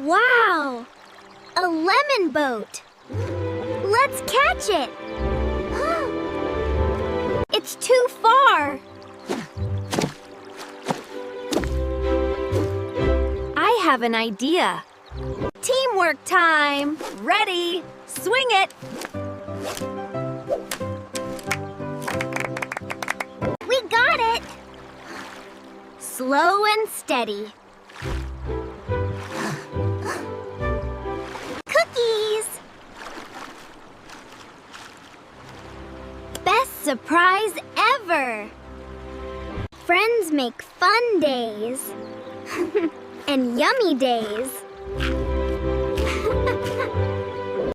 Wow! A lemon boat! Let's catch it! It's too far! I have an idea. Teamwork time! Ready? Swing it! We got it! Slow and steady. Cookies! Best surprise ever! Friends make fun days. And yummy days.